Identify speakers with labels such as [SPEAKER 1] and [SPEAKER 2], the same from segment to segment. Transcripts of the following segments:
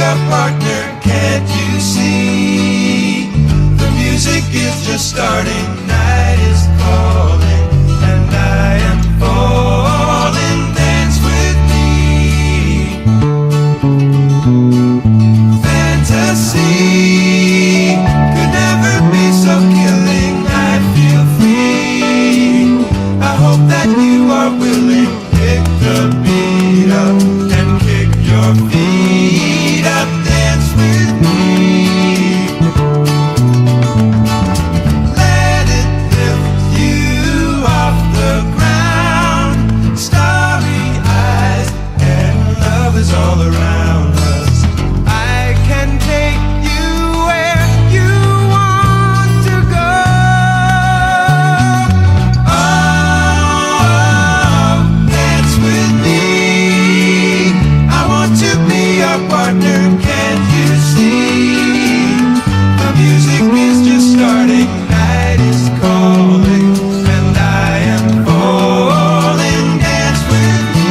[SPEAKER 1] your partner, can't you see? The music is just starting, night is calling, and I am falling, dance with me. Fantasy could never be so killing, I feel free. I hope that you are willing, pick the beat up and kick your feet up, dance with me. Let it lift you off the ground, starry eyes and love is all around us. I can take you where you want to go. Oh, dance with me. I want to be your partner, can't you see? The music is just starting, night is calling, and I am falling, dance with me.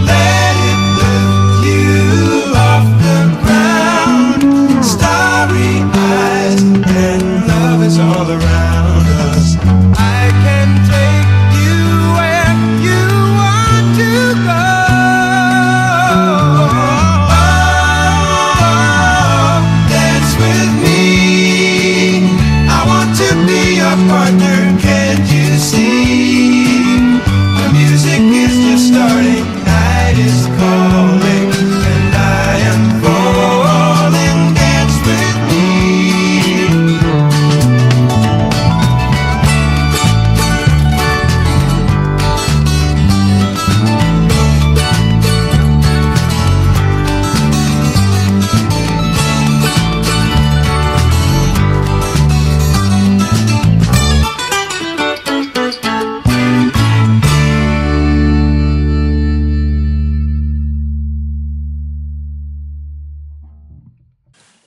[SPEAKER 1] Let it lift you off the ground, starry eyes and love is all around us. I can take you where you want to go. Oh, dance with me. I want to be your partner, can't you see? The music is just starting, night is calling, and I am falling, dance with me.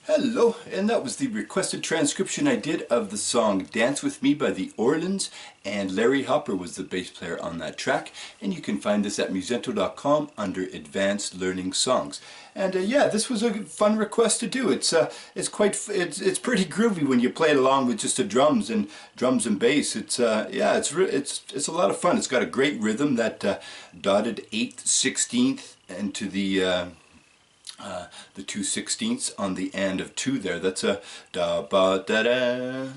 [SPEAKER 2] Hello, and that was the requested transcription I did of the song Dance With Me by the Orleans, and Larry Hopper was the bass player on that track, and you can find this at musento.com under Advanced Learning Songs. And yeah, this was a fun request to do. It's pretty groovy when you play it along with just the drums and bass. It's yeah, it's a lot of fun. It's got a great rhythm, that dotted 8th, 16th into the 2/16ths on the and of 2 there. That's a da ba da da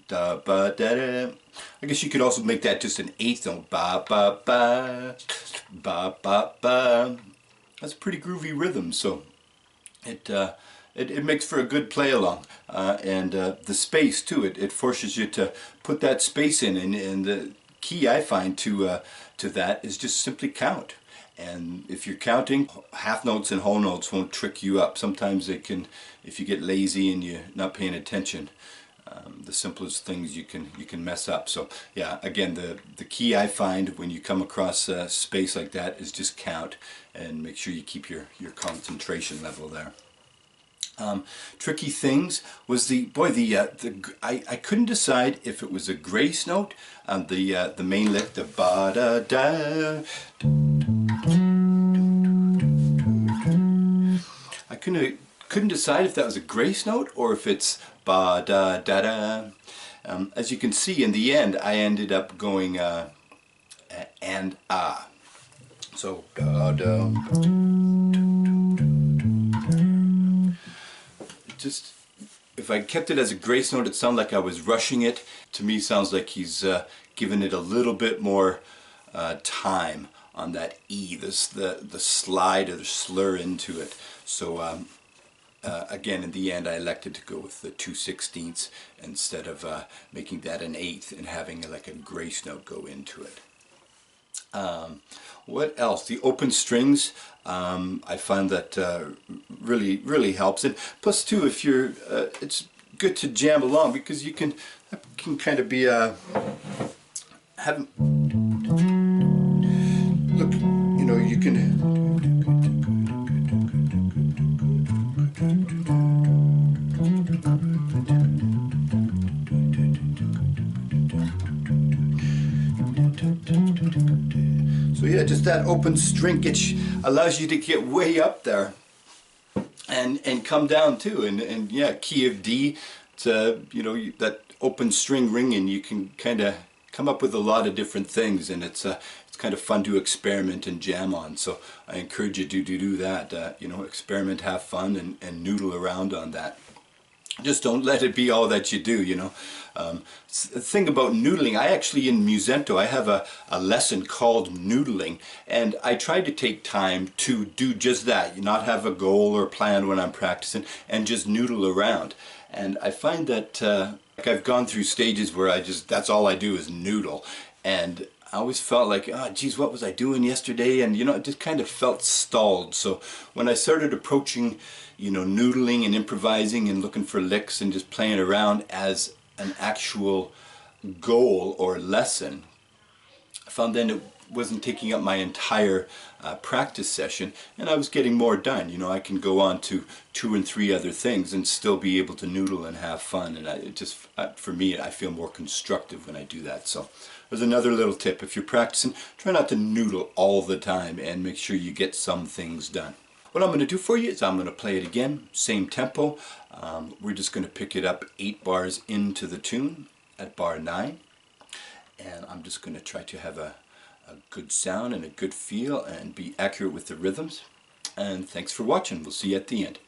[SPEAKER 2] da ba da da. I guess you could also make that just an 8th note. Ba ba ba ba ba ba. That's a pretty groovy rhythm. So it makes for a good play along, and the space too. It forces you to put that space in, and the key I find to that is just simply count. And if you're counting, half notes and whole notes won't trick you up. Sometimes they can, if you get lazy and you're not paying attention, the simplest things you can mess up. So yeah, again, the key I find when you come across space like that is just count and make sure you keep your concentration level there. Tricky things was I couldn't decide if it was a grace note on the main lick, the ba da da. I couldn't decide if that was a grace note or if it's ba da da da. As you can see, in the end, I ended up going and ah. So da da. Just if I kept it as a grace note, it sounded like I was rushing it. To me, sounds like he's given it a little bit more time on that E, the slide or the slur into it. So again, in the end, I elected to go with the 2/16 instead of making that an eighth and having like a grace note go into it. What else? The open strings, I find that really helps. And plus, too, if you're, it's good to jam along because you can kind of be have. Look, you know, you can. So yeah, just that open string allows you to get way up there and come down too. And yeah, key of D, you know, that open string ringing, you can kind of come up with a lot of different things, and it's kind of fun to experiment and jam on. So I encourage you to do that. You know, experiment, have fun, and noodle around on that. Just don't let it be all that you do, you know. The thing about noodling, I actually, in Musento, I have a lesson called noodling, and I try to take time to do just that. You not have a goal or plan when I'm practicing, and just noodle around. And I find that like I've gone through stages where that's all I do is noodle. And I always felt like, oh geez, what was I doing yesterday? And you know, it just kind of felt stalled. So when I started approaching, you know, noodling and improvising and looking for licks and just playing around as an actual goal or lesson, I found then it wasn't taking up my entire practice session, and I was getting more done. You know, I can go on to 2 and 3 other things and still be able to noodle and have fun. And for me, I feel more constructive when I do that. So there's another little tip. If you're practicing, try not to noodle all the time and make sure you get some things done. What I'm going to do for you is I'm going to play it again, same tempo. We're just going to pick it up 8 bars into the tune at bar 9. And I'm just going to try to have a good sound and a good feel and be accurate with the rhythms. And thanks for watching. We'll see you at the end.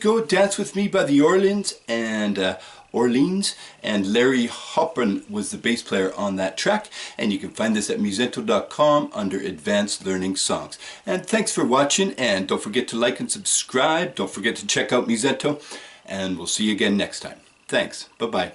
[SPEAKER 2] go, Dance With Me by the Orleans, and Larry Hoppen was the bass player on that track, and you can find this at musento.com under Advanced Learning Songs. And thanks for watching, and don't forget to like and subscribe. Don't forget to check out Musento, and we'll see you again next time. Thanks. Bye-bye.